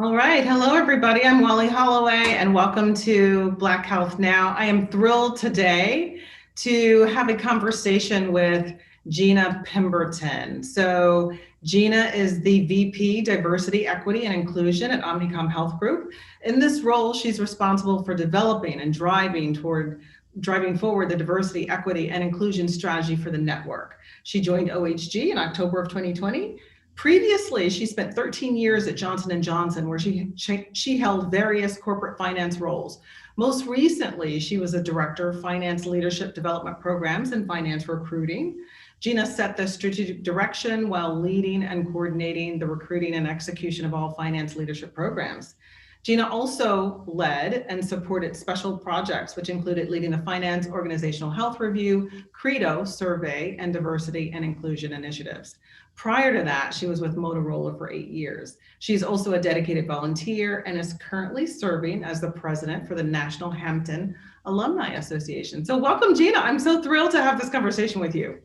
All right. Hello, everybody. I'm Wallye Holloway, and welcome to Black Health Now. I am thrilled today to have a conversation with Gena Pemberton. So, Gena is the VP Diversity, Equity, and Inclusion at Omnicom Health Group. In this role, she's responsible for developing and driving forward the diversity, equity, and inclusion strategy for the network. She joined OHG in October of 2020. Previously, she spent 13 years at Johnson & Johnson, where she held various corporate finance roles. Most recently, she was a director of finance leadership development programs and finance recruiting. Gena set the strategic direction while leading and coordinating the recruiting and execution of all finance leadership programs. Gena also led and supported special projects, which included leading the Finance Organizational Health Review, CREDO survey, and diversity and inclusion initiatives. Prior to that, she was with Motorola for 8 years. She's also a dedicated volunteer and is currently serving as the president for the National Hampton Alumni Association. So welcome, Gena. I'm so thrilled to have this conversation with you.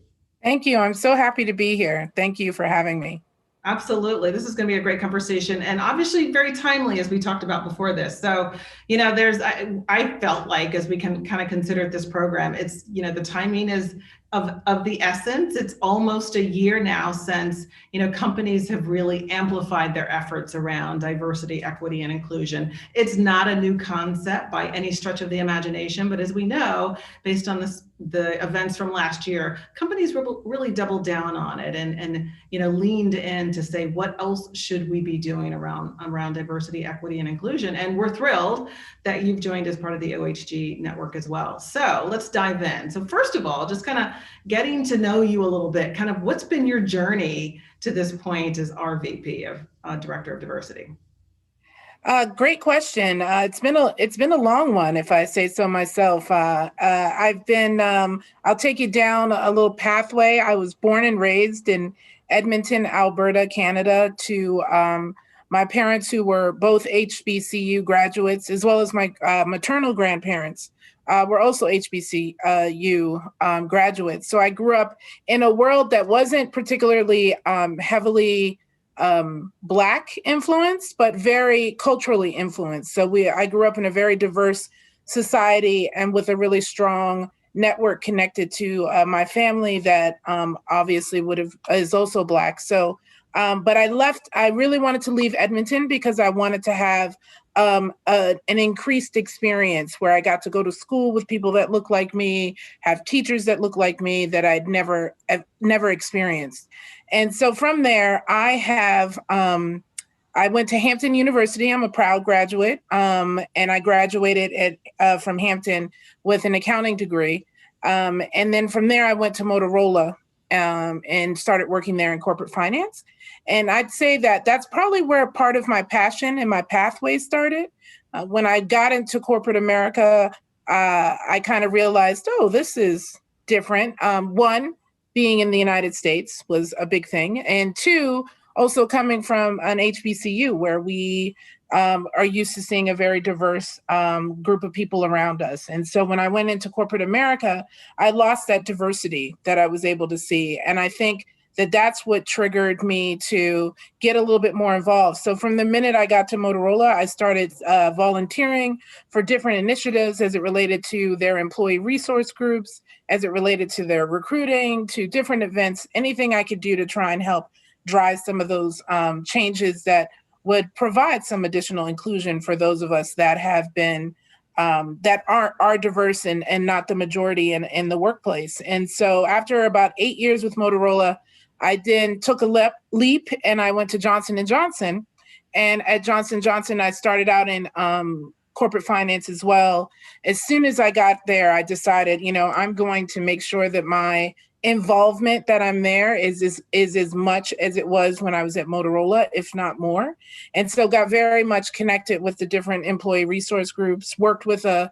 Thank you. I'm so happy to be here. Thank you for having me. Absolutely. This is going to be a great conversation, and obviously very timely, as we talked about before this. So, I felt like, as we can kind of consider this program, it's, the timing is of the essence. It's almost a year now since, companies have really amplified their efforts around diversity, equity, and inclusion. It's not a new concept by any stretch of the imagination, but as we know, based on the events from last year, companies really doubled down on it and leaned in to say, what else should we be doing around diversity, equity, and inclusion? And we're thrilled that you've joined as part of the OHG network as well. So let's dive in. So first of all, just kind of getting to know you a little bit, kind of what's been your journey to this point as our VP of Director of Diversity? Great question. It's been a long one, if I say so myself. I've been. I'll take you down a little pathway. I was born and raised in Edmonton, Alberta, Canada, to my parents, who were both HBCU graduates, as well as my maternal grandparents were also HBCU graduates. So I grew up in a world that wasn't particularly heavily Black influenced, but very culturally influenced. So I grew up in a very diverse society and with a really strong network connected to my family that obviously is also Black. So, but I really wanted to leave Edmonton because I wanted to have an increased experience where I got to go to school with people that look like me, have teachers that look like me that I'd never experienced. And so from there, I went to Hampton University. I'm a proud graduate, and I graduated from Hampton with an accounting degree. And then from there, I went to Motorola and started working there in corporate finance. And I'd say that that's probably where part of my passion and my pathway started. When I got into corporate America, I kind of realized, oh, this is different. One, being in the United States was a big thing. And two, also coming from an HBCU where we are used to seeing a very diverse group of people around us. And so when I went into corporate America, I lost that diversity that I was able to see. And I think that that's what triggered me to get a little bit more involved. So from the minute I got to Motorola, I started volunteering for different initiatives as it related to their employee resource groups, as it related to their recruiting, to different events, anything I could do to try and help drive some of those changes that would provide some additional inclusion for those of us that have been that are diverse and not the majority in the workplace. And so after about 8 years with Motorola, I then took a leap and I went to Johnson & Johnson. And at Johnson & Johnson, I started out in corporate finance as well. As soon as I got there, I decided, I'm going to make sure that my involvement that I'm there is as much as it was when I was at Motorola, if not more. And so got very much connected with the different employee resource groups, worked with a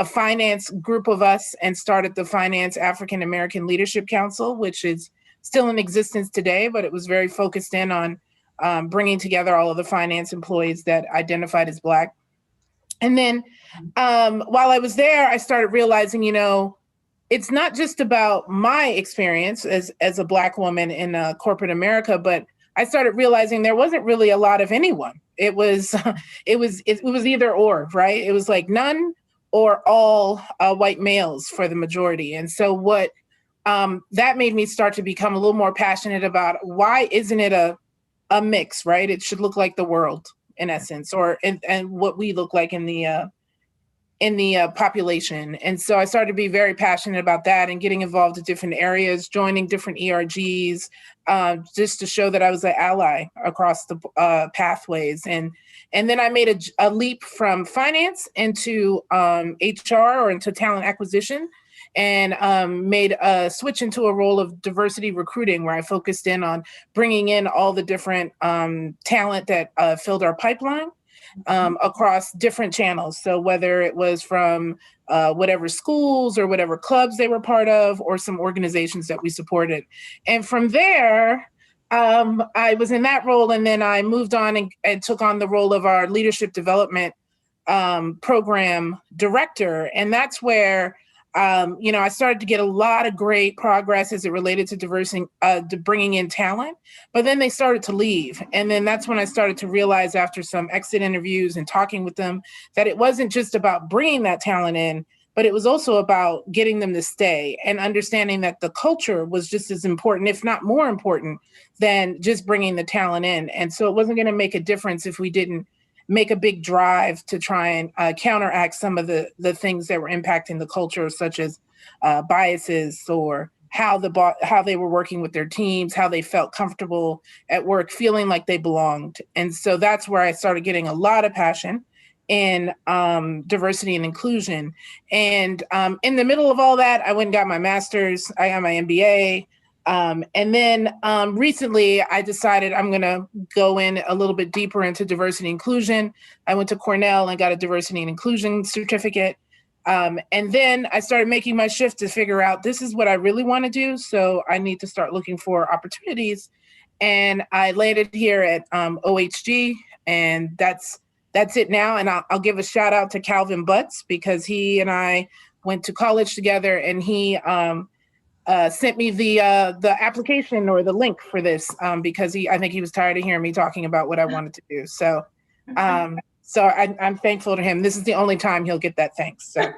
finance group of us and started the Finance African American Leadership Council, which is still in existence today, but it was very focused in on bringing together all of the finance employees that identified as Black. And then while I was there, I started realizing, it's not just about my experience as a Black woman in corporate America, but I started realizing there wasn't really a lot of anyone It was it was either or, right? It was like none or all white males for the majority. And so what that made me start to become a little more passionate about why isn't it a mix, right? It should look like the world in essence, or and what we look like in the population. And so I started to be very passionate about that and getting involved in different areas, joining different ERGs, just to show that I was an ally across the pathways. And then I made a leap from finance into HR, or into talent acquisition, and made a switch into a role of diversity recruiting, where I focused in on bringing in all the different talent that filled our pipeline across different channels. So whether it was from whatever schools or whatever clubs they were part of, or some organizations that we supported. And from there, I was in that role, and then I moved on and took on the role of our leadership development program director. And that's where I started to get a lot of great progress as it related to diversity, to bringing in talent, but then they started to leave. And then that's when I started to realize, after some exit interviews and talking with them, that it wasn't just about bringing that talent in, but it was also about getting them to stay, and understanding that the culture was just as important, if not more important, than just bringing the talent in. And so it wasn't going to make a difference if we didn't make a big drive to try and counteract some of the things that were impacting the culture, such as biases, or how they were working with their teams, how they felt comfortable at work, feeling like they belonged. And so that's where I started getting a lot of passion in diversity and inclusion. And in the middle of all that, I went and got my master's, I got my MBA. And then recently I decided I'm going to go in a little bit deeper into diversity and inclusion. I went to Cornell and got a diversity and inclusion certificate. And then I started making my shift to figure out, this is what I really want to do. So I need to start looking for opportunities. And I landed here at OHG, and that's it now. And I'll give a shout out to Calvin Butts, because he and I went to college together, and he sent me the application, or the link for this, because I think he was tired of hearing me talking about what I wanted to do. So I'm thankful to him. This is the only time he'll get that thanks. So.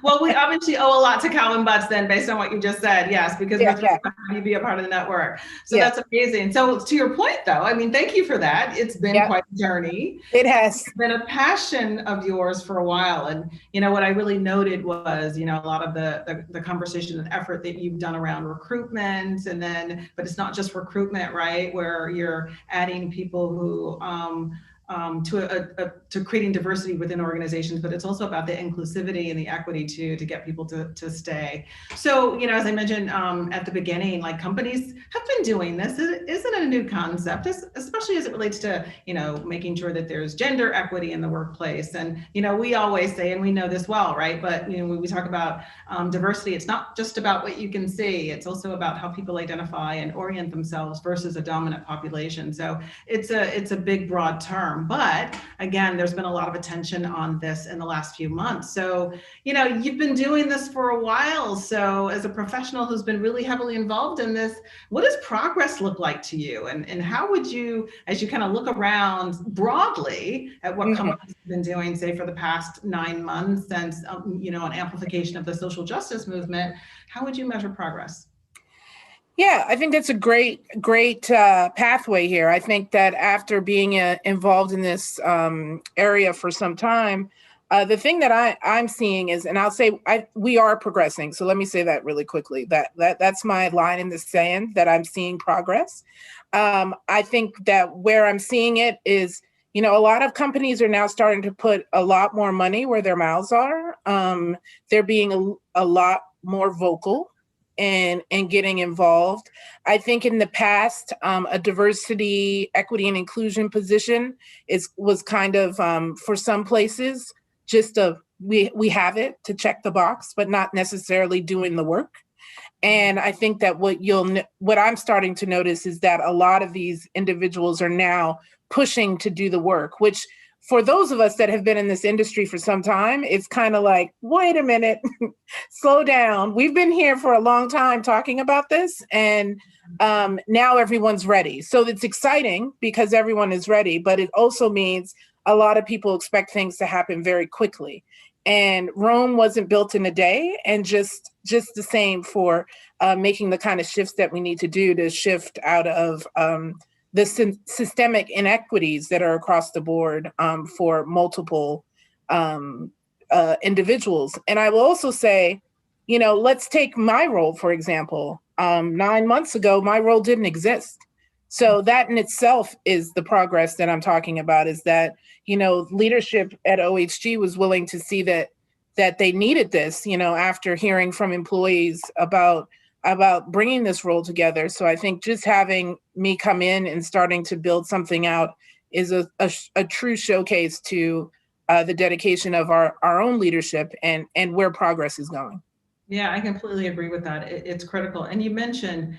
Well, we obviously owe a lot to Calvin Butts then, based on what you just said. Yes, because we're trying to have you be a part of the network. So that's amazing. So to your point, though, I mean, thank you for that. It's been quite a journey. It has. It's been a passion of yours for a while. And, what I really noted was, a lot of the conversation and effort that you've done around recruitment, but it's not just recruitment, right? Where you're adding people who, to creating diversity within organizations, but it's also about the inclusivity and the equity to get people to stay. So, as I mentioned at the beginning, like, companies have been doing this. It isn't a new concept, especially as it relates to, making sure that there's gender equity in the workplace. And, we always say, and we know this well, right? But, when we talk about diversity, it's not just about what you can see. It's also about how people identify and orient themselves versus a dominant population. So it's a big, broad term. But again, there's been a lot of attention on this in the last few months. So, you've been doing this for a while. So as a professional who's been really heavily involved in this, what does progress look like to you? And how would you, as you kind of look around broadly at what companies have been doing, say, for the past 9 months since, an amplification of the social justice movement, how would you measure progress? Yeah, I think that's a great pathway here. I think that after being involved in this area for some time, the thing that I'm seeing is, and I'll say we are progressing. So let me say that really quickly. That's my line in the sand, that I'm seeing progress. I think that where I'm seeing it is, a lot of companies are now starting to put a lot more money where their mouths are. They're being a lot more vocal and getting involved. I think in the past, a diversity, equity, and inclusion position was kind of, for some places, just we have it to check the box, but not necessarily doing the work. And I think that what I'm starting to notice is that a lot of these individuals are now pushing to do the work, which, for those of us that have been in this industry for some time, it's kind of like, wait a minute, slow down. We've been here for a long time talking about this. And now everyone's ready. So it's exciting because everyone is ready, but it also means a lot of people expect things to happen very quickly. And Rome wasn't built in a day, and just the same for making the kind of shifts that we need to do to shift out of the systemic inequities that are across the board for multiple individuals. And I will also say, let's take my role, for example. 9 months ago, my role didn't exist. So that in itself is the progress that I'm talking about, is that, leadership at OHG was willing to see that they needed this, after hearing from employees about bringing this role together. So I think just having me come in and starting to build something out is a true showcase to the dedication of our own leadership and where progress is going. Yeah, I completely agree with that. It's critical. And you mentioned,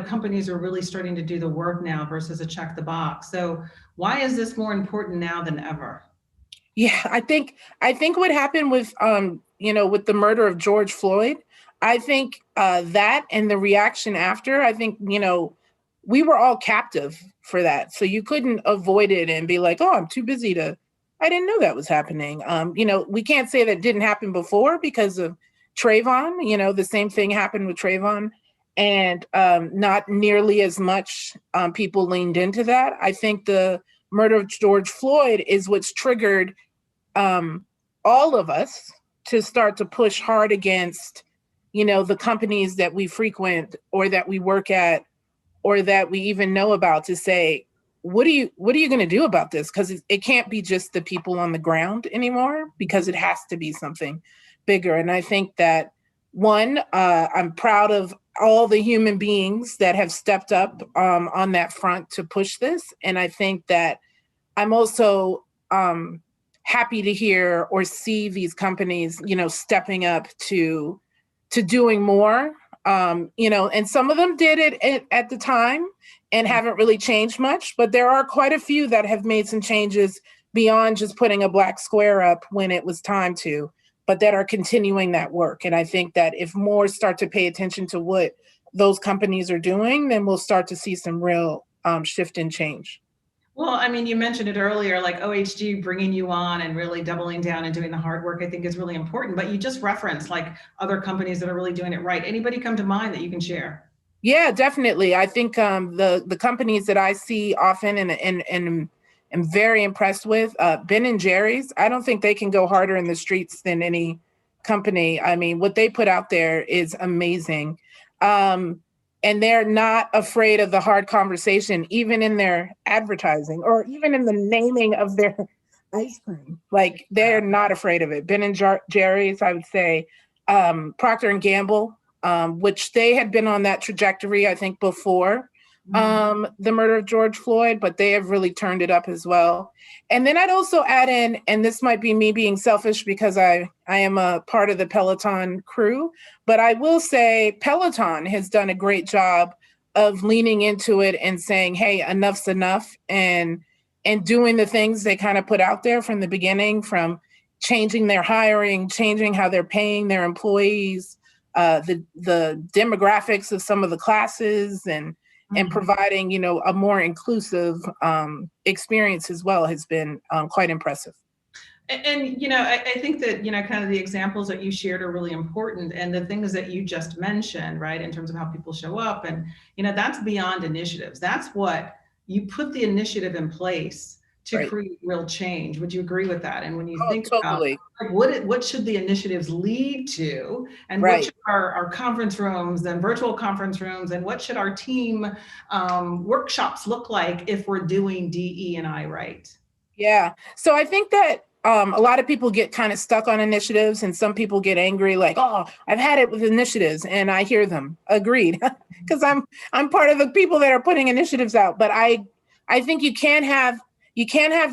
companies are really starting to do the work now versus a check the box. So why is this more important now than ever? Yeah, I think what happened with, with the murder of George Floyd, I think that and the reaction after, I think, we were all captive for that. So you couldn't avoid it and be like, oh, I'm too busy I didn't know that was happening. We can't say that didn't happen before because of Trayvon. The same thing happened with Trayvon, and not nearly as much people leaned into that. I think the murder of George Floyd is what's triggered all of us to start to push hard against, the companies that we frequent or that we work at or that we even know about, to say, what are you going to do about this? Because it can't be just the people on the ground anymore, because it has to be something bigger. And I think that, one, I'm proud of all the human beings that have stepped up on that front to push this. And I think that I'm also happy to hear or see these companies, stepping up to doing more, and some of them did it at the time and haven't really changed much, but there are quite a few that have made some changes beyond just putting a black square up when it was time to, but that are continuing that work. And I think that if more start to pay attention to what those companies are doing, then we'll start to see some real shift and change. Well, I mean, you mentioned it earlier, like OHG bringing you on and really doubling down and doing the hard work, I think is really important. But you just referenced like other companies that are really doing it right. Anybody come to mind that you can share? Yeah, definitely. I think the companies that I see often and am very impressed with, Ben and Jerry's. I don't think they can go harder in the streets than any company. I mean, what they put out there is amazing. And they're not afraid of the hard conversation, even in their advertising or even in the naming of their ice cream. Like, they're not afraid of it. Ben and Jerry's, I would say, Procter and Gamble, which they had been on that trajectory, I think, before the murder of George Floyd, but they have really turned it up as well. And then I'd also add in, and this might be me being selfish because I am a part of the Peloton crew, but I will say Peloton has done a great job of leaning into it and saying, hey, enough's enough, and doing the things they kind of put out there from the beginning, from changing their hiring, changing how they're paying their employees, the demographics of some of the classes, and providing, a more inclusive experience as well has been quite impressive. And I think that, kind of the examples that you shared are really important. And the things that you just mentioned, right, in terms of how people show up. And, that's beyond initiatives. That's what you put the initiative in place to create real change. Would you agree with that? And when you think totally. about what should the initiatives lead to, and what should our conference rooms and virtual conference rooms, and what should our team workshops look like if we're doing DE&I right? Yeah. So I think that a lot of people get kind of stuck on initiatives, and some people get angry, like, oh, I've had it with initiatives, and I hear them. Agreed. Because I'm part of the people that are putting initiatives out. But I think you can't have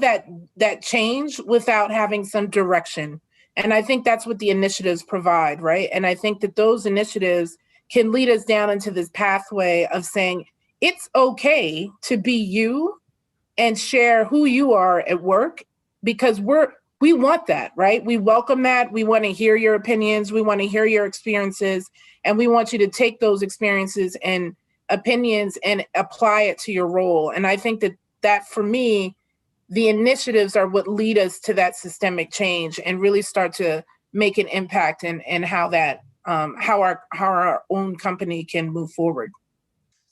that change without having some direction. And I think that's what the initiatives provide, right? And I think that those initiatives can lead us down into this pathway of saying, it's okay to be you and share who you are at work, because we want that, right? We welcome that. We want to hear your opinions. We want to hear your experiences. And we want you to take those experiences and opinions and apply it to your role. And I think that for me, the initiatives are what lead us to that systemic change and really start to make an impact in how that how our own company can move forward.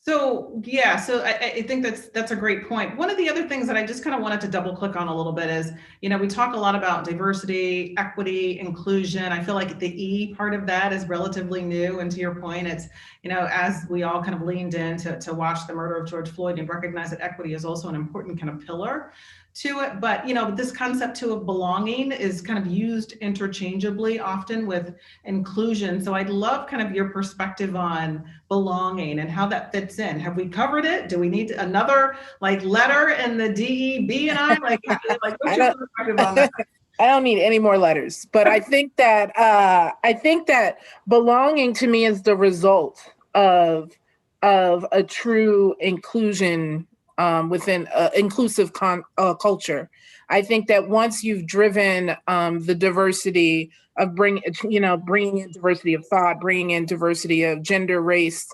So yeah, so I think that's a great point. One of the other things that I just kind of wanted to double click on a little bit is, we talk a lot about diversity, equity, inclusion. I feel like the E part of that is relatively new. And to your point, it's, as we all kind of leaned in to watch the murder of George Floyd and recognize that equity is also an important kind of pillar to it. But, this concept too of belonging is kind of used interchangeably often with inclusion. So I'd love kind of your perspective on belonging and how that fits in. Have we covered it? Do we need another letter in the DE&I? What's your perspective on that? I don't need any more letters, but I think that belonging to me is the result of a true inclusion within inclusive culture. I think that once you've driven the diversity of bringing in diversity of thought, bringing in diversity of gender, race,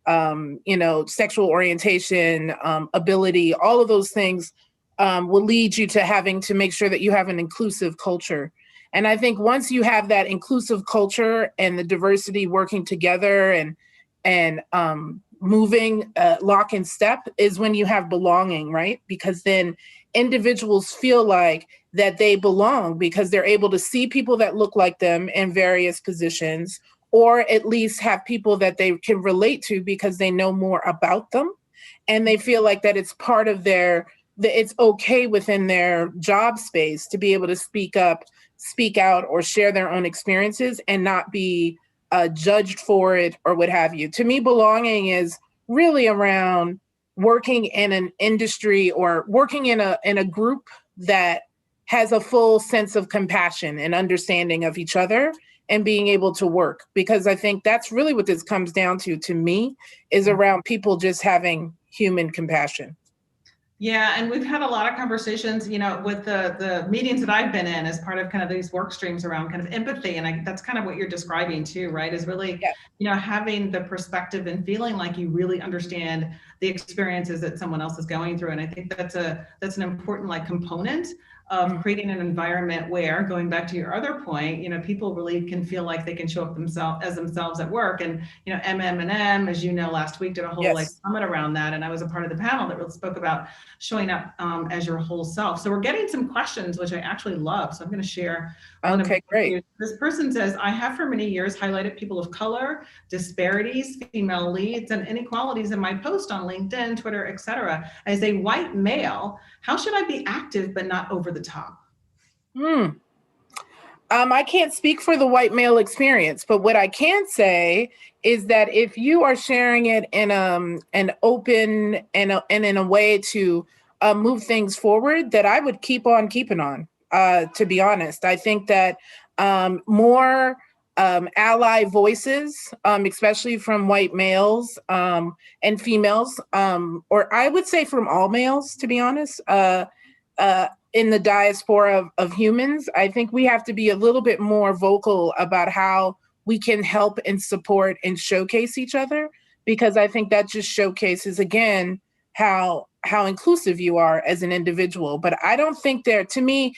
sexual orientation, ability, all of those things will lead you to having to make sure that you have an inclusive culture. And I think once you have that inclusive culture and the diversity working together and moving lock and step is when you have belonging, right? Because then individuals feel like that they belong because they're able to see people that look like them in various positions, or at least have people that they can relate to because they know more about them. And they feel like that it's part of it's okay within their job space to be able to speak up, speak out, or share their own experiences and not be judged for it or what have you. To me, belonging is really around working in an industry or working in a group that has a full sense of compassion and understanding of each other and being able to work. Because I think that's really what this comes down to me, is around people just having human compassion. Yeah, and we've had a lot of conversations, with the meetings that I've been in as part of kind of these work streams around kind of empathy. And that's kind of what you're describing too, right? Is really, having the perspective and feeling like you really understand the experiences that someone else is going through. And I think that's an important component of creating an environment where, going back to your other point, people really can feel like they can show up themselves at work. And, MMM, as you know, last week did a whole summit around that. And I was a part of the panel that really spoke about showing up as your whole self. So we're getting some questions, which I actually love. So I'm going to share. Okay, great. This person says, I have for many years highlighted people of color, disparities, female leads, and inequalities in my post on LinkedIn, Twitter, etc. As a white male, how should I be active but not over the top? I can't speak for the white male experience, but what I can say is that if you are sharing it in an open and in a way to move things forward, that I would keep on keeping on. To be honest, I think that more ally voices, especially from white males and females, or I would say from all males, to be honest, in the diaspora of humans, I think we have to be a little bit more vocal about how we can help and support and showcase each other, because I think that just showcases, again, how inclusive you are as an individual. But I don't think to me,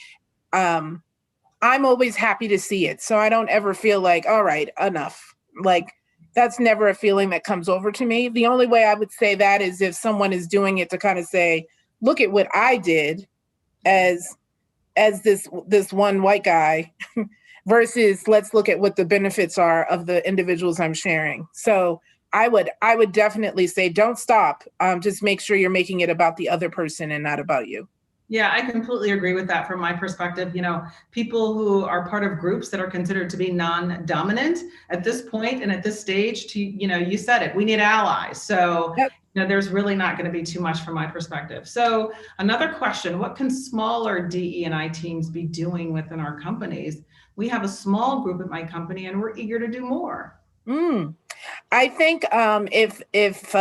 I'm always happy to see it. So I don't ever feel like, all right, enough. That's never a feeling that comes over to me. The only way I would say that is if someone is doing it to kind of say, look at what I did as this one white guy versus let's look at what the benefits are of the individuals I'm sharing. So I would definitely say, don't stop. Just make sure you're making it about the other person and not about you. Yeah, I completely agree with that from my perspective. People who are part of groups that are considered to be non-dominant at this point and at this stage, you said it, we need allies. So, yep. There's really not going to be too much from my perspective. So another question, what can smaller DE&I teams be doing within our companies? We have a small group at my company and we're eager to do more. I think if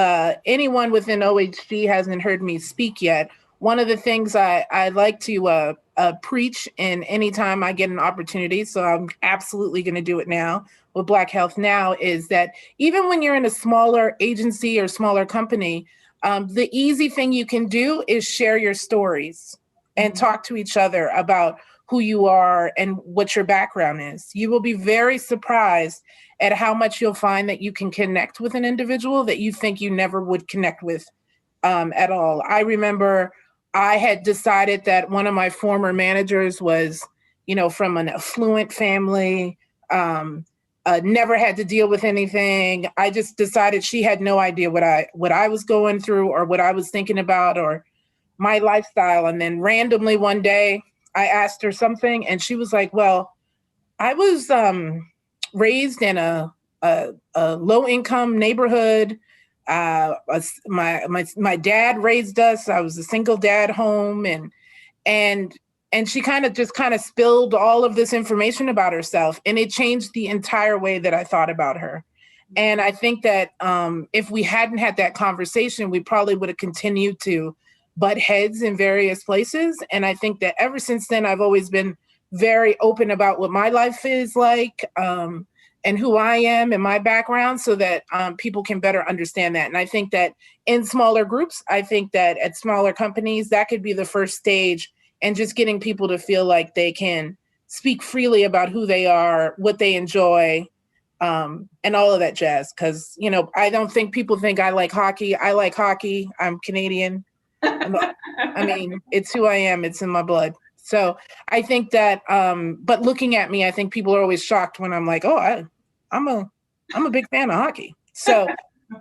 anyone within OHG hasn't heard me speak yet, one of the things I like to preach in anytime I get an opportunity, so I'm absolutely going to do it now with Black Health Now, is that even when you're in a smaller agency or smaller company, the easy thing you can do is share your stories and talk to each other about who you are and what your background is. You will be very surprised at how much you'll find that you can connect with an individual that you think you never would connect with at all. I remember I had decided that one of my former managers was, from an affluent family, never had to deal with anything. I just decided she had no idea what I was going through or what I was thinking about or my lifestyle. And then randomly one day I asked her something and she was like, well, I was raised in a low income neighborhood. My dad raised us. I was a single dad home, and she kind of spilled all of this information about herself, and it changed the entire way that I thought about her. And I think that if we hadn't had that conversation, we probably would have continued to butt heads in various places. And I think that ever since then, I've always been very open about what my life is like and who I am and my background so that people can better understand that. And I think that in smaller groups, I think that at smaller companies, that could be the first stage, and just getting people to feel like they can speak freely about who they are, what they enjoy, and all of that jazz. Because, I don't think people think I like hockey. I like hockey. I'm Canadian. I mean, it's who I am. It's in my blood. So I think that, but looking at me, I think people are always shocked when I'm like, oh, I'm a big fan of hockey. So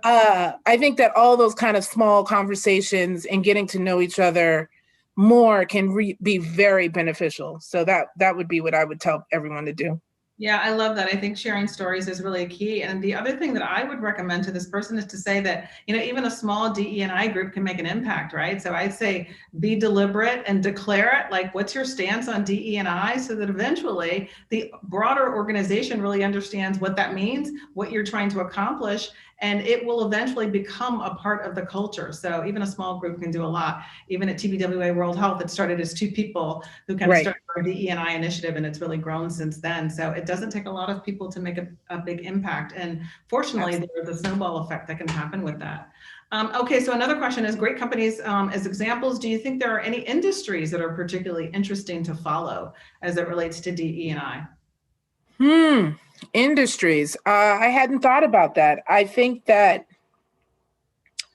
I think that all those kind of small conversations and getting to know each other more can be very beneficial. So that would be what I would tell everyone to do. Yeah, I love that. I think sharing stories is really a key. And the other thing that I would recommend to this person is to say that, even a small DE&I group can make an impact, right? So I'd say be deliberate and declare it, like what's your stance on DE&I, so that eventually the broader organization really understands what that means, what you're trying to accomplish, and it will eventually become a part of the culture. So even a small group can do a lot. Even at TBWA World Health, it started as 2 people who kind of started our DE&I initiative, and it's really grown since then. So it doesn't take a lot of people to make a big impact. And fortunately, there's a snowball effect that can happen with that. Okay, so another question is, great companies as examples, do you think there are any industries that are particularly interesting to follow as it relates to DE&I? Industries. I hadn't thought about that. I think that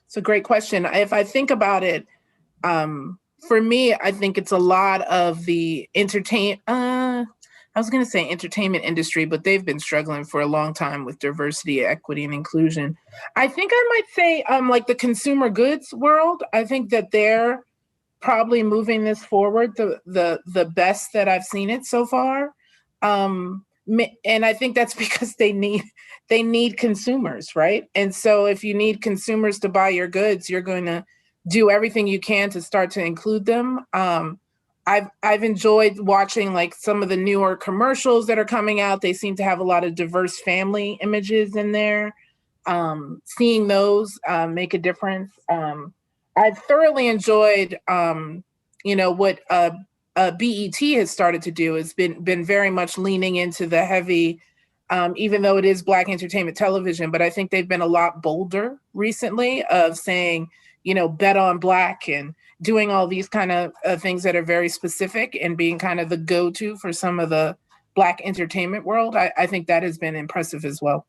it's a great question. If I think about it, for me, I think it's a lot of the I was going to say entertainment industry, but they've been struggling for a long time with diversity, equity, and inclusion. I think I might say like the consumer goods world. I think that they're probably moving this forward the best that I've seen it so far. And I think that's because they need consumers, right? And so if you need consumers to buy your goods, you're going to do everything you can to start to include them. I've enjoyed watching like some of the newer commercials that are coming out. They seem to have a lot of diverse family images in there. Seeing those make a difference. I've thoroughly enjoyed, what BET has started to do has been very much leaning into the heavy, even though it is Black entertainment television, but I think they've been a lot bolder recently of saying, bet on Black and doing all these kind of things that are very specific and being kind of the go-to for some of the Black entertainment world. I think that has been impressive as well.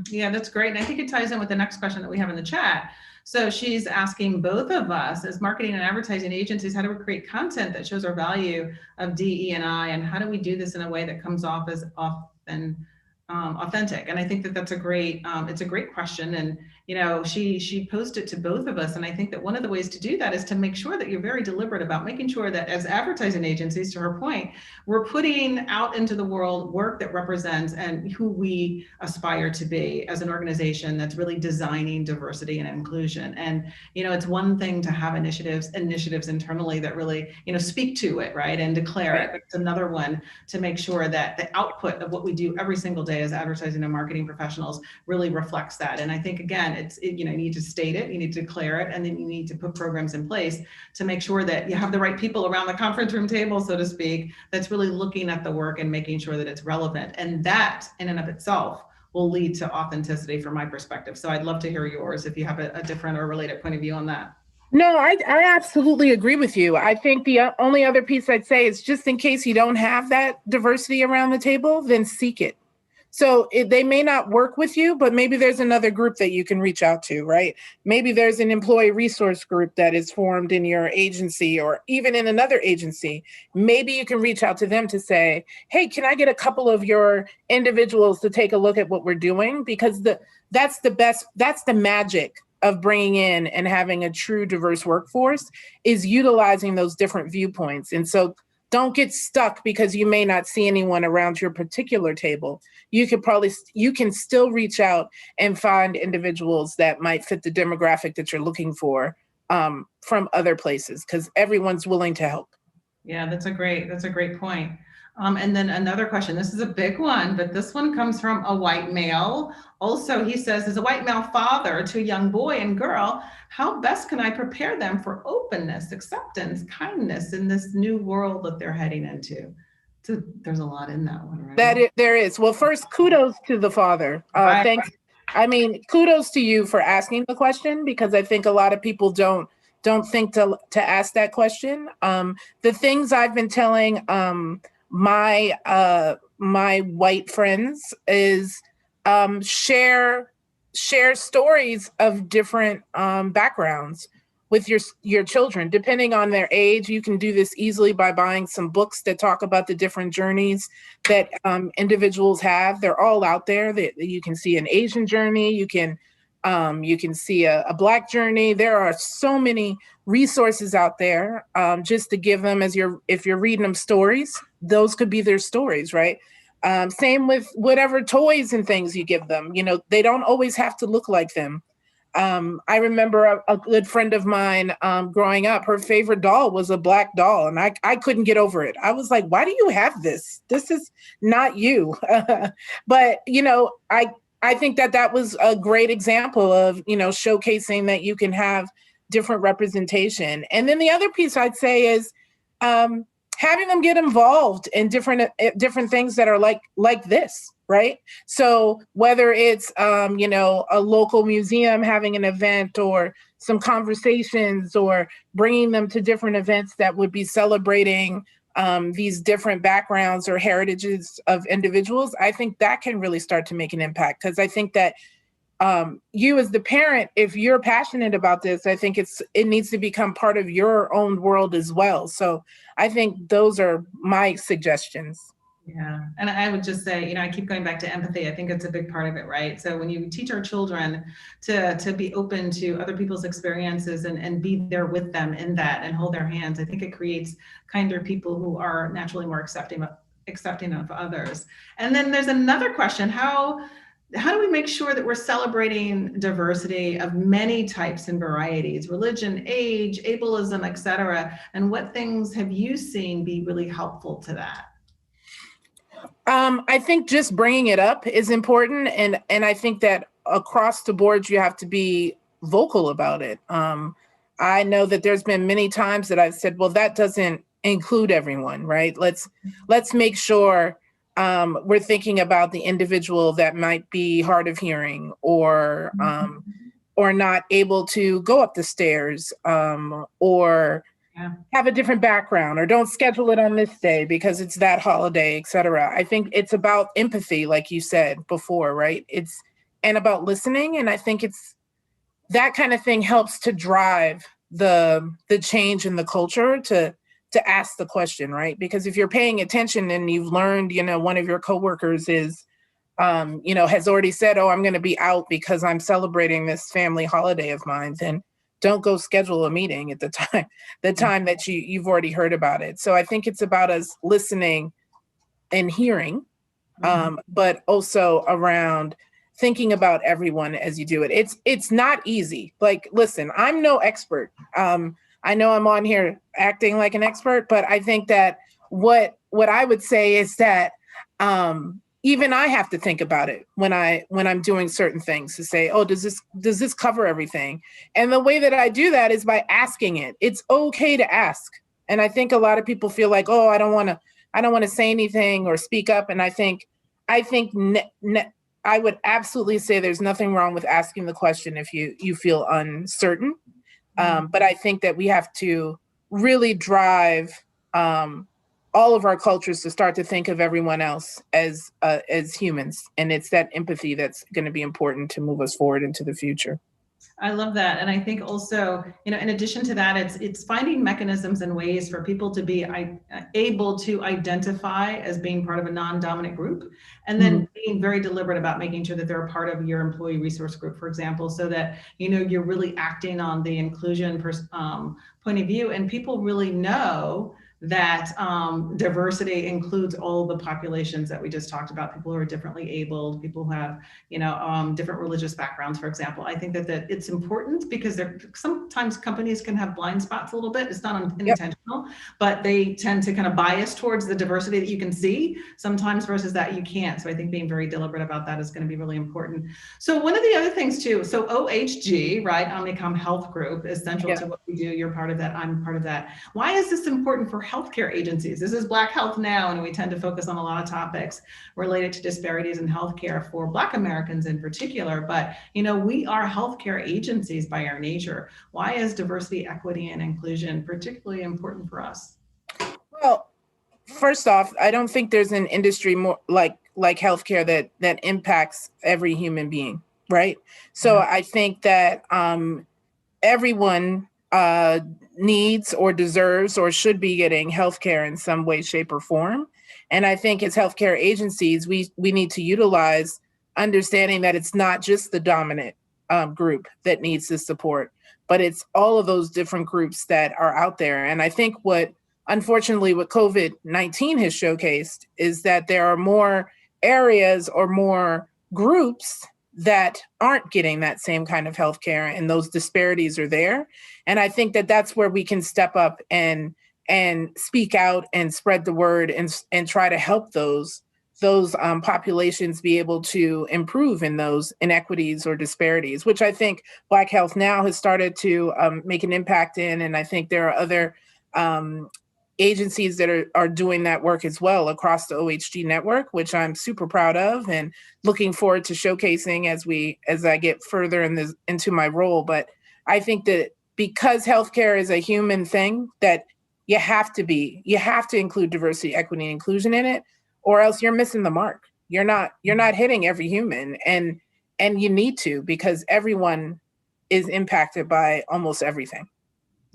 Yeah, that's great. And I think it ties in with the next question that we have in the chat. So she's asking both of us, as marketing and advertising agencies, how do we create content that shows our value of DE&I, and how do we do this in a way that comes off as authentic? And I think that that's a great, it's a great question. And she posed it to both of us. And I think that one of the ways to do that is to make sure that you're very deliberate about making sure that as advertising agencies, to her point, we're putting out into the world work that represents and who we aspire to be as an organization that's really designing diversity and inclusion. And, it's one thing to have initiatives internally that really, speak to it, right, and declare it. But it's another one to make sure that the output of what we do every single day as advertising and marketing professionals really reflects that. And I think, again, again, you need to state it, you need to declare it, and then you need to put programs in place to make sure that you have the right people around the conference room table, so to speak, that's really looking at the work and making sure that it's relevant. And that in and of itself will lead to authenticity from my perspective. So I'd love to hear yours if you have a different or related point of view on that. No, I absolutely agree with you. I think the only other piece I'd say is just in case you don't have that diversity around the table, then seek it. So they may not work with you, but maybe there's another group that you can reach out to, right? Maybe there's an employee resource group that is formed in your agency or even in another agency. Maybe you can reach out to them to say, hey, can I get a couple of your individuals to take a look at what we're doing? Because that's the magic of bringing in and having a true diverse workforce is utilizing those different viewpoints. And so don't get stuck because you may not see anyone around your particular table. You can still reach out and find individuals that might fit the demographic that you're looking for from other places, because everyone's willing to help. Yeah, that's a great point. And then another question, this is a big one, but this one comes from a white male. Also, he says, as a white male father to a young boy and girl, how best can I prepare them for openness, acceptance, kindness in this new world that they're heading into? So there's a lot in that one, right? There is. Well, first, kudos to the father. Thanks. I mean, kudos to you for asking the question, because I think a lot of people don't think to ask that question. The things I've been telling my white friends is share stories of different backgrounds with your children, depending on their age. You can do this easily by buying some books that talk about the different journeys that individuals have. They're all out there. That you can see an Asian journey. You can see a Black journey. There are so many resources out there just to give them if you're reading them stories, those could be their stories, right? Same with whatever toys and things you give them. They don't always have to look like them. I remember a good friend of mine growing up, her favorite doll was a Black doll, and I couldn't get over it. I was like, why do you have this? This is not you. But, I think that was a great example of, showcasing that you can have different representation. And then the other piece I'd say is having them get involved in different things that are like this, right? So whether it's, a local museum having an event, or some conversations, or bringing them to different events that would be celebrating these different backgrounds or heritages of individuals, I think that can really start to make an impact. Because I think that you as the parent, if you're passionate about this, I think it needs to become part of your own world as well. So I think those are my suggestions. Yeah. And I would just say, I keep going back to empathy. I think it's a big part of it, right? So when you teach our children to be open to other people's experiences and be there with them in that and hold their hands, I think it creates kinder people who are naturally more accepting of others. And then there's another question. How do we make sure that we're celebrating diversity of many types and varieties, religion, age, ableism, et cetera? And what things have you seen be really helpful to that? I think just bringing it up is important. And I think that across the board, you have to be vocal about it. I know that there's been many times that I've said, well, that doesn't include everyone, right? Let's make sure we're thinking about the individual that might be hard of hearing, or not able to go up the stairs, or have a different background, or don't schedule it on this day because it's that holiday, et cetera. I think it's about empathy, like you said before, right? And about listening. And I think it's that kind of thing helps to drive the change in the culture to ask the question, right? Because if you're paying attention and you've learned, one of your coworkers is, has already said, oh, I'm going to be out because I'm celebrating this family holiday of mine, then don't go schedule a meeting at the time that you've already heard about it. So I think it's about us listening and hearing, but also around thinking about everyone as you do it. It's not easy. Like, listen, I'm no expert. I know I'm on here acting like an expert, but I think that what I would say is that even I have to think about it when I'm doing certain things, to say, oh, does this cover everything? And the way that I do that is by asking it. It's okay to ask. And I think a lot of people feel like, oh, I don't want to say anything or speak up. And I think I would absolutely say there's nothing wrong with asking the question if you feel uncertain. But I think that we have to really drive all of our cultures to start to think of everyone else as humans. And it's that empathy that's going to be important to move us forward into the future. I love that. And I think also, in addition to that, it's finding mechanisms and ways for people to be able to identify as being part of a non-dominant group, and then being very deliberate about making sure that they're a part of your employee resource group, for example, so that, you're really acting on the inclusion point of view, and people really know that diversity includes all the populations that we just talked about, people who are differently abled, people who have, different religious backgrounds, for example. I think that it's important because sometimes companies can have blind spots a little bit. It's not unintentional, but they tend to kind of bias towards the diversity that you can see sometimes versus that you can't. So I think being very deliberate about that is going to be really important. So one of the other things too, so OHG, right, Omnicom Health Group is central to what we do. You're part of that. I'm part of that. Why is this important for healthcare agencies? This is Black Health Now, and we tend to focus on a lot of topics related to disparities in healthcare for Black Americans in particular, but we are healthcare agencies by our nature. Why is diversity, equity, and inclusion particularly important for us? Well, first off, I don't think there's an industry more like healthcare that impacts every human being, right? So I think that everyone needs or deserves or should be getting healthcare in some way, shape, or form. And I think as healthcare agencies, we need to utilize understanding that it's not just the dominant group that needs the support, but it's all of those different groups that are out there. And I think unfortunately, what COVID-19 has showcased is that there are more areas or more groups that aren't getting that same kind of healthcare, and those disparities are there. And I think that that's where we can step up and speak out and spread the word and try to help those populations be able to improve in those inequities or disparities, which I think Black Health Now has started to make an impact in. And I think there are other agencies that are doing that work as well across the OHG network, which I'm super proud of and looking forward to showcasing as I get further into my role. But I think that because healthcare is a human thing, that you have to include diversity, equity, and inclusion in it, or else you're missing the mark. You're not hitting every human, and you need to, because everyone is impacted by almost everything.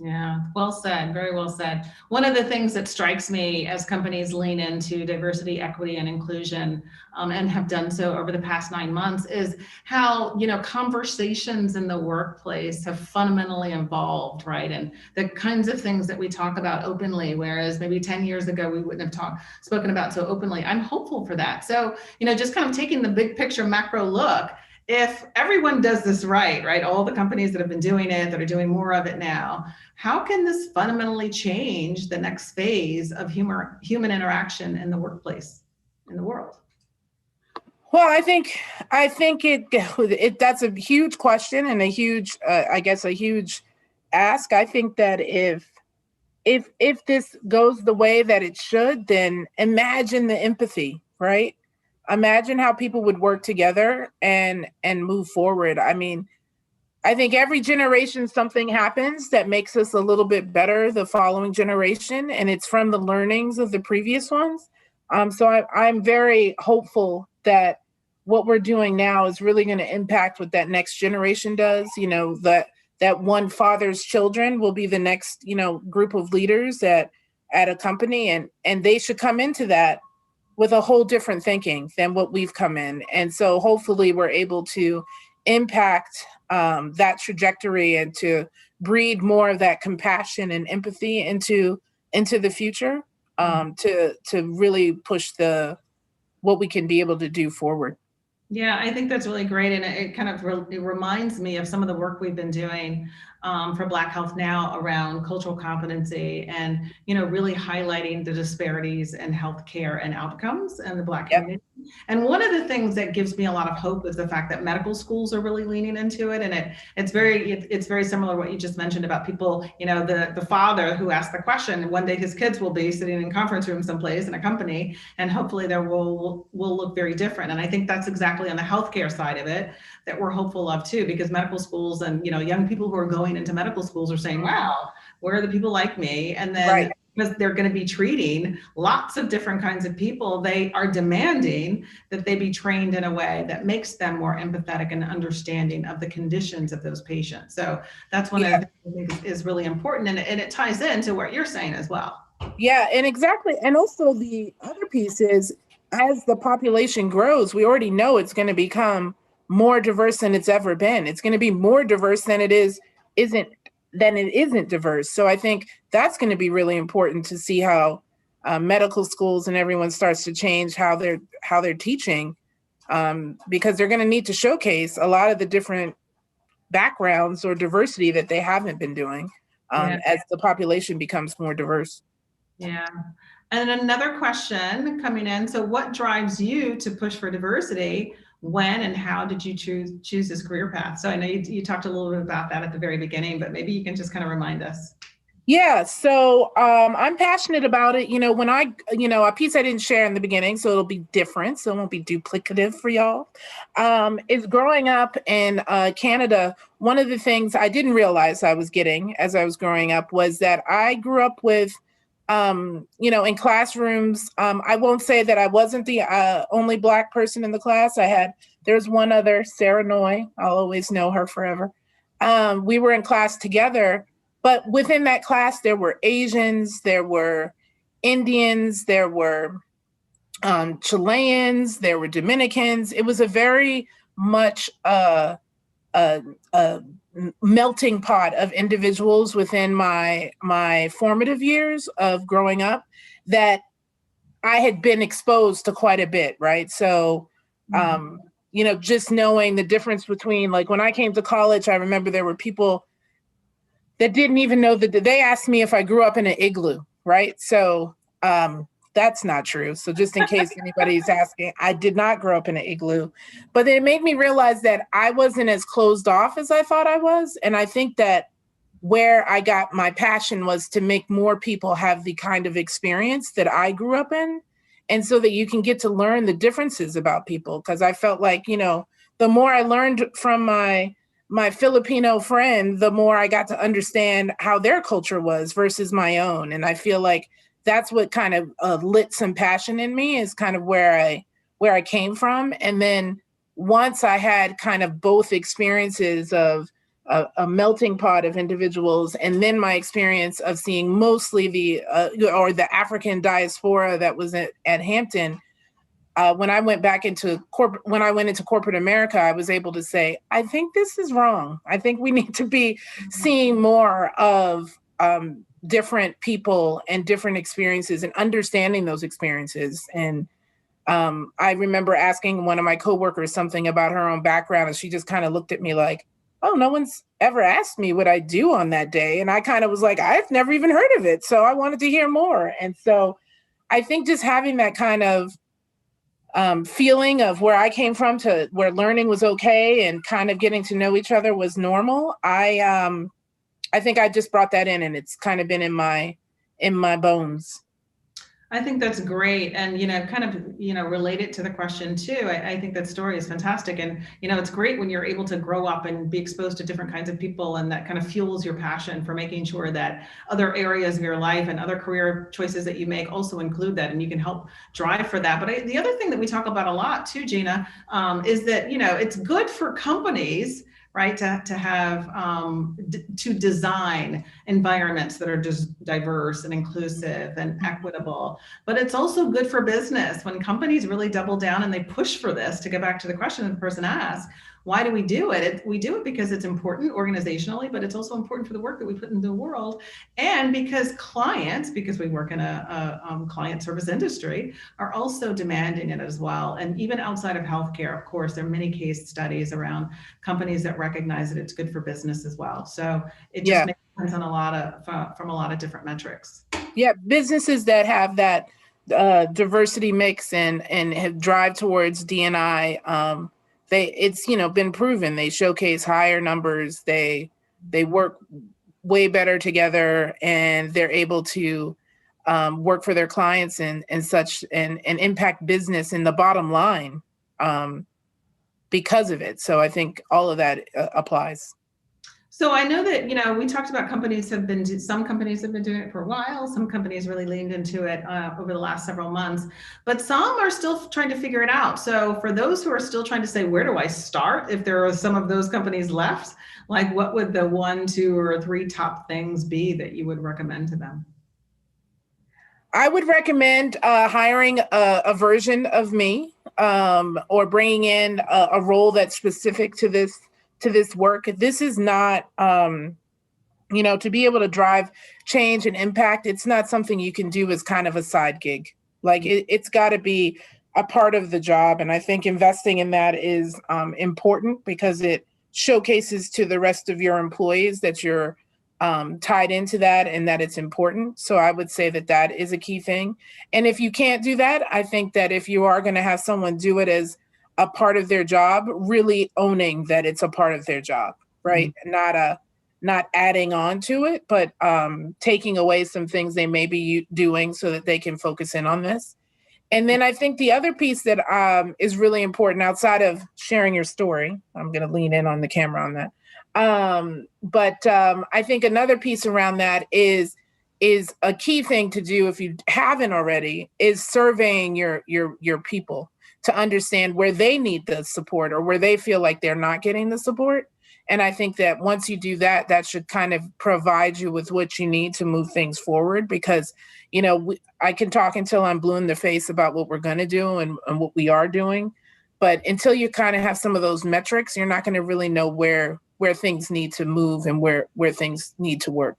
Yeah, well said. Very well said. One of the things that strikes me as companies lean into diversity, equity, and inclusion, and have done so over the past 9 months, is how, conversations in the workplace have fundamentally evolved, right? And the kinds of things that we talk about openly, whereas maybe 10 years ago, we wouldn't have spoken about so openly. I'm hopeful for that. So, just kind of taking the big picture macro look, if everyone does this right, all the companies that have been doing it, that are doing more of it now, how can this fundamentally change the next phase of human interaction in the workplace, in the world? Well, I think it that's a huge question and a huge, I guess, a huge ask. I think that if this goes the way that it should, then imagine the empathy, right? Imagine how people would work together and move forward. I mean, I think every generation something happens that makes us a little bit better the following generation, and it's from the learnings of the previous ones. So I'm very hopeful that what we're doing now is really going to impact what that next generation does. That one father's children will be the next, group of leaders at a company, and they should come into that with a whole different thinking than what we've come in. And so hopefully we're able to impact that trajectory and to breed more of that compassion and empathy into the future, to really push what we can be able to do forward. Yeah, I think that's really great. And it kind of it reminds me of some of the work we've been doing for Black Health Now around cultural competency and, really highlighting the disparities in healthcare and outcomes in the Black community. And one of the things that gives me a lot of hope is the fact that medical schools are really leaning into it. And it's very similar to what you just mentioned about people, the father who asked the question, one day his kids will be sitting in a conference room someplace in a company, and hopefully there will look very different. And I think that's exactly on the healthcare side of it that we're hopeful of too, because medical schools and, young people who are going into medical schools are saying, wow, where are the people like me? And then Right. because they're going to be treating lots of different kinds of people, they are demanding that they be trained in a way that makes them more empathetic and understanding of the conditions of those patients. So that's one of the things I think is really important. And it ties into what you're saying as well. Yeah, and exactly. And also the other piece is, as the population grows, we already know it's going to become more diverse than it's ever been. It's going to be more diverse than it isn't diverse. So I think that's going to be really important to see how medical schools and everyone starts to change how they're teaching, because they're going to need to showcase a lot of the different backgrounds or diversity that they haven't been doing as the population becomes more diverse. Yeah. And another question coming in. So what drives you to push for diversity? When and how did you choose this career path? So I know you talked a little bit about that at the very beginning, but maybe you can just kind of remind us. Yeah, so I'm passionate about it. When a piece I didn't share in the beginning, so it'll be different, so it won't be duplicative for y'all, is growing up in Canada. One of the things I didn't realize I was getting as I was growing up was that I grew up with, in classrooms. I won't say that I wasn't the only Black person in the class. There's one other, Sarah Noy. I'll always know her forever. We were in class together. But within that class, there were Asians, there were Indians, there were Chileans, there were Dominicans. It was a very much a melting pot of individuals within my formative years of growing up that I had been exposed to quite a bit, right? So, just knowing the difference between, like, when I came to college, I remember there were people that didn't even know that they asked me if I grew up in an igloo, right? So that's not true. So just in case anybody's asking, I did not grow up in an igloo, but it made me realize that I wasn't as closed off as I thought I was. And I think that where I got my passion was to make more people have the kind of experience that I grew up in. And so that you can get to learn the differences about people. Because I felt like, the more I learned from my Filipino friend, the more I got to understand how their culture was versus my own. And I feel like that's what kind of lit some passion in me, is kind of where I came from. And then once I had kind of both experiences of a melting pot of individuals, and then my experience of seeing mostly the African diaspora that was at Hampton, when I went into corporate America, I was able to say, I think this is wrong. I think we need to be seeing more of different people and different experiences and understanding those experiences. And I remember asking one of my coworkers something about her own background, and she just kind of looked at me like, oh, no one's ever asked me what I do on that day. And I kind of was like, I've never even heard of it. So I wanted to hear more. And so I think just having that kind of feeling of where I came from to where learning was okay and kind of getting to know each other was normal. I think I just brought that in, and it's kind of been in my bones. I think that's great. And, kind of, related to the question too, I think that story is fantastic. And, it's great when you're able to grow up and be exposed to different kinds of people, and that kind of fuels your passion for making sure that other areas of your life and other career choices that you make also include that, and you can help drive for that. But the other thing that we talk about a lot too, Gena, is that, it's good for companies, right, to have to design environments that are just diverse and inclusive and equitable. But it's also good for business when companies really double down and they push for this. To go back to the question that the person asked, why do we do it? We do it because it's important organizationally, but it's also important for the work that we put into the world, and because clients, because we work in a client service industry, are also demanding it as well. And even outside of healthcare, of course, there are many case studies around companies that recognize that it's good for business as well. So it just makes sense on from a lot of different metrics. Yeah, businesses that have that diversity mix and have drive towards D&I, it's been proven. They showcase higher numbers. They work way better together, and they're able to work for their clients and such, and impact business in the bottom line because of it. So I think all of that applies. So I know that, we talked about some companies have been doing it for a while. Some companies really leaned into it over the last several months, but some are still trying to figure it out. So for those who are still trying to say, where do I start? If there are some of those companies left, like what would the 1, 2, or 3 top things be that you would recommend to them? I would recommend hiring a version of me, or bringing in a role that's specific to this work. This is not, to be able to drive change and impact. It's not something you can do as kind of a side gig. Like it's got to be a part of the job. And I think investing in that is important, because it showcases to the rest of your employees that you're tied into that and that it's important. So I would say that that is a key thing. And if you can't do that, I think that if you are going to have someone do it as a part of their job, really owning that it's a part of their job, right? Mm-hmm. Not adding on to it, but taking away some things they may be doing so that they can focus in on this. And then I think the other piece that is really important, outside of sharing your story, I'm going to lean in on the camera on that. But I think another piece around that is a key thing to do, if you haven't already, is surveying your people to understand where they need the support or where they feel like they're not getting the support. And I think that once you do that, that should kind of provide you with what you need to move things forward, because, I can talk until I'm blue in the face about what we're going to do and what we are doing. But until you kind of have some of those metrics, you're not going to really know where things need to move and where things need to work.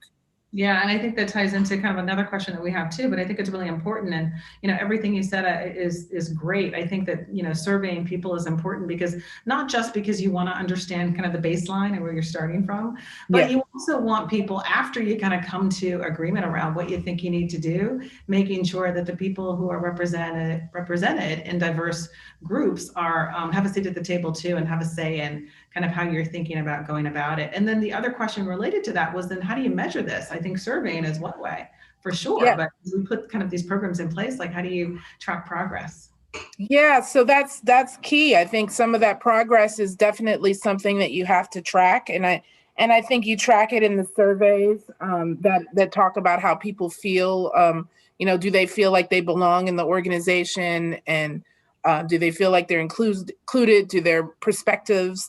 Yeah, and I think that ties into kind of another question that we have too, but I think it's really important. And, everything you said is great. I think that, surveying people is important, because not just because you want to understand kind of the baseline and where you're starting from, but you also want people, after you kind of come to agreement around what you think you need to do, making sure that the people who are represented in diverse groups are have a seat at the table too, and have a say in kind of how you're thinking about going about it. And then the other question related to that was, then how do you measure this? I think surveying is one way, for sure. Yeah. But we put kind of these programs in place, like how do you track progress? Yeah, so that's key. I think some of that progress is definitely something that you have to track. And I think you track it in the surveys that talk about how people feel. Do they feel like they belong in the organization? And do they feel like they're included? Do their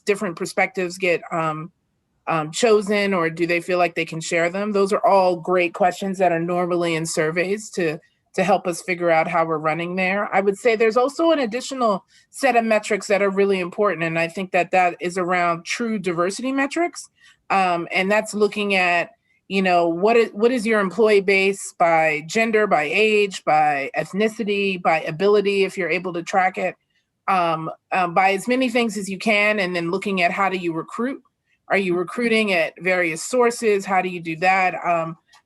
different perspectives get chosen, or do they feel like they can share them? Those are all great questions that are normally in surveys to help us figure out how we're running there. I would say there's also an additional set of metrics that are really important. And I think that is around true diversity metrics. And that's looking at, what is your employee base by gender, by age, by ethnicity, by ability, if you're able to track it, by as many things as you can. And then looking at, how do you recruit? Are you recruiting at various sources? How do you do that?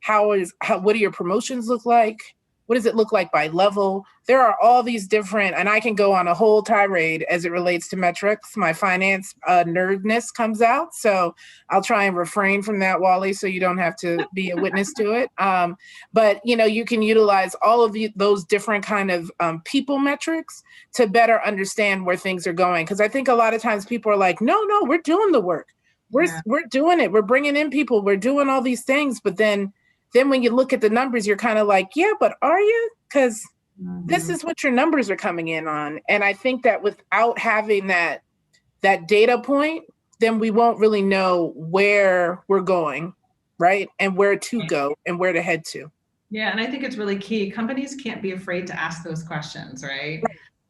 What do your promotions look like? What does it look like by level? There are all these different, and I can go on a whole tirade as it relates to metrics. My finance nerdness comes out, so I'll try and refrain from that, Wallye, so you don't have to be a witness to it. But you can utilize all of those different kind of people metrics to better understand where things are going. Because I think a lot of times people are like, no, we're doing the work. We're doing it. We're bringing in people. We're doing all these things. But then when you look at the numbers, you're kind of like, yeah, but are you? Because this is what your numbers are coming in on. And I think that without having that data point, then we won't really know where we're going, right? And where to go and where to head to. Yeah, and I think it's really key. Companies can't be afraid to ask those questions, right?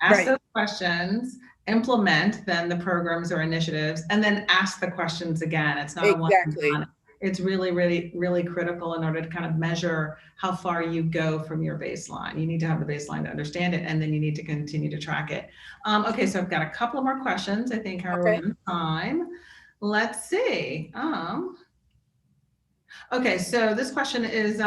Ask those questions, implement then the programs or initiatives, and then ask the questions again. It's not exactly. a one. It's really, really, really critical in order to kind of measure how far you go from your baseline. You need to have the baseline to understand it, and then you need to continue to track it. Okay, so I've got a couple of more questions. I think we're in time. Let's see. Okay, so this question is,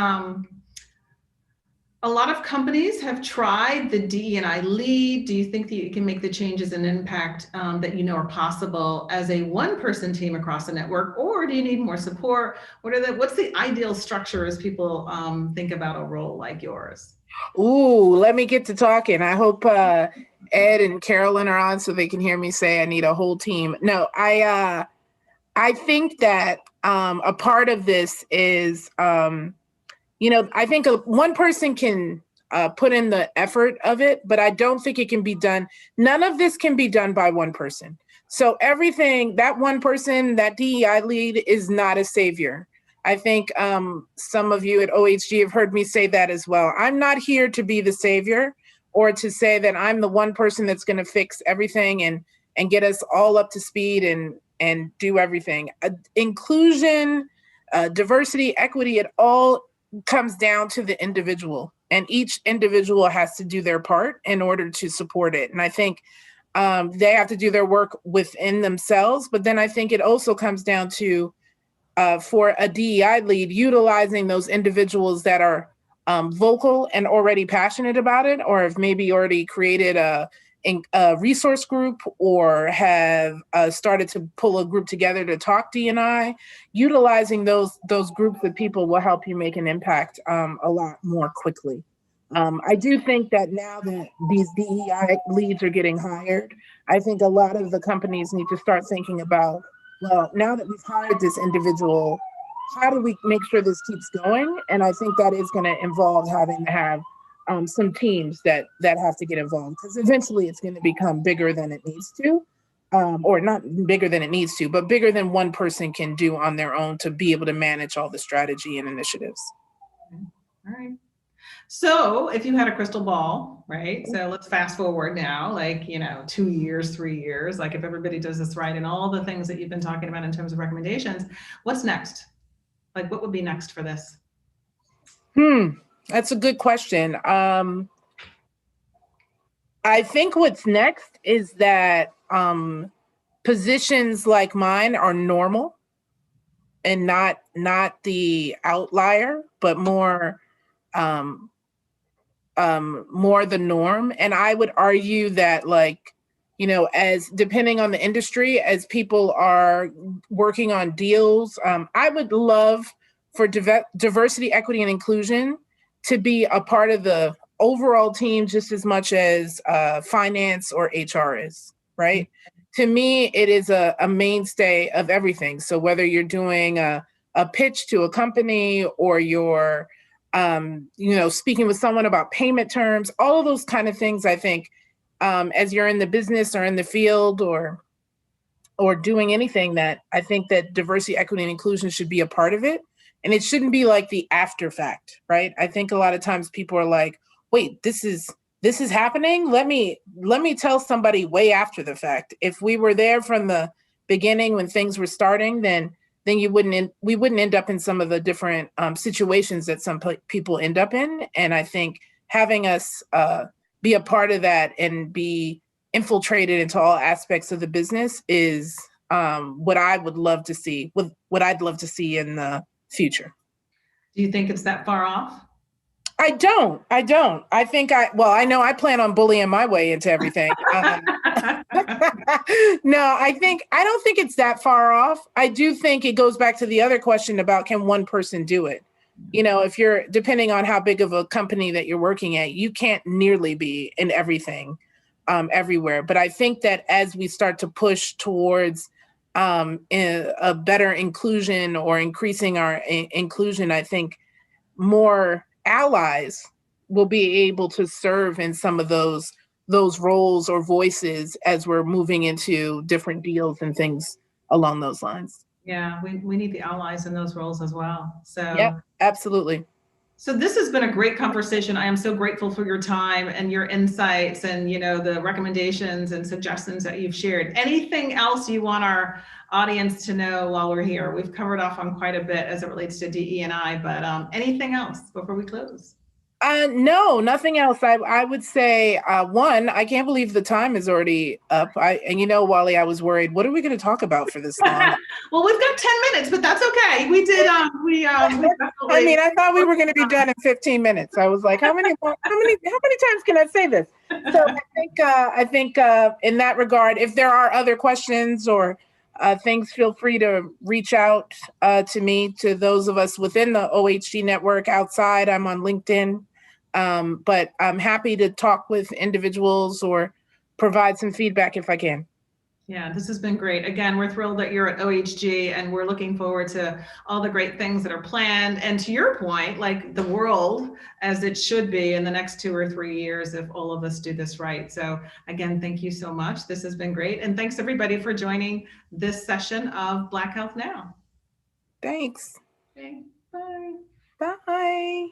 A lot of companies have tried the DE&I lead. Do you think that you can make the changes and impact that you know are possible as a one-person team across the network, or do you need more support? What's the ideal structure as people think about a role like yours? Ooh, let me get to talking. I hope Ed and Carolyn are on so they can hear me say I need a whole team. No, I think that a part of this is I think one person can put in the effort of it, but I don't think it can be done. None of this can be done by one person. So everything, that one person, that DEI lead is not a savior. I think some of you at OHG have heard me say that as well. I'm not here to be the savior or to say that I'm the one person that's going to fix everything and get us all up to speed and do everything. Inclusion, diversity, equity, it all comes down to the individual, and each individual has to do their part in order to support it. And I think they have to do their work within themselves, but then I think it also comes down to for a DEI lead, utilizing those individuals that are vocal and already passionate about it, or have maybe already created a resource group or have started to pull a group together to talk D&I. Utilizing those groups of people will help you make an impact a lot more quickly. I do think that now that these DEI leads are getting hired, I think a lot of the companies need to start thinking about, well, now that we've hired this individual, how do we make sure this keeps going? And I think that is going to involve having to have some teams that have to get involved, because eventually it's going to become bigger than it needs to, or not bigger than it needs to, but bigger than one person can do on their own to be able to manage all the strategy and initiatives. All right. So if you had a crystal ball, right? So let's fast forward now, 2 years, 3 years, like if everybody does this right and all the things that you've been talking about in terms of recommendations, what's next? Like what would be next for this? That's a good question. I think what's next is that positions like mine are normal and not the outlier, but more the norm. And I would argue that, as depending on the industry, as people are working on deals, I would love for diversity, equity, and inclusion to be a part of the overall team just as much as finance or HR is, right? To me, it is a mainstay of everything. So whether you're doing a pitch to a company or you're speaking with someone about payment terms, all of those kind of things, I think, as you're in the business or in the field or doing anything, that I think that diversity, equity, and inclusion should be a part of it. And it shouldn't be like the after fact, right? I think a lot of times people are like, wait, this is happening? Let me tell somebody way after the fact. If we were there from the beginning when things were starting, then we wouldn't end up in some of the different situations that some people end up in. And I think having us be a part of that and be infiltrated into all aspects of the business is what I would love to see, what I'd love to see in the future. Do you think it's that far off? I don't. I think I know I plan on bullying my way into everything. No, I don't think it's that far off. I do think it goes back to the other question about, can one person do it? If you're, depending on how big of a company that you're working at, you can't nearly be in everything everywhere. But I think that as we start to push towards a better inclusion or increasing our inclusion, I think more allies will be able to serve in some of those roles or voices as we're moving into different deals and things along those lines. Yeah, we need the allies in those roles as well. So yeah, absolutely. So this has been a great conversation. I am so grateful for your time and your insights and the recommendations and suggestions that you've shared. Anything else you want our audience to know while we're here? We've covered off on quite a bit as it relates to DE&I, but anything else before we close? No, nothing else. I would say, one, I can't believe the time is already up. And Wally, I was worried, what are we going to talk about for this long? Well, we've got 10 minutes, but that's okay. We did, we definitely. I mean, I thought we were going to be done in 15 minutes. I was like, how many times can I say this? So I think in that regard, if there are other questions or things, feel free to reach out to me, to those of us within the OHG network. Outside, I'm on LinkedIn. But I'm happy to talk with individuals or provide some feedback if I can. Yeah, this has been great. Again, we're thrilled that you're at OHG, and we're looking forward to all the great things that are planned. And to your point, like the world as it should be in the next 2 or 3 years if all of us do this right. So again, thank you so much. This has been great. And thanks everybody for joining this session of Black Health Now. Thanks. Okay, bye. Bye.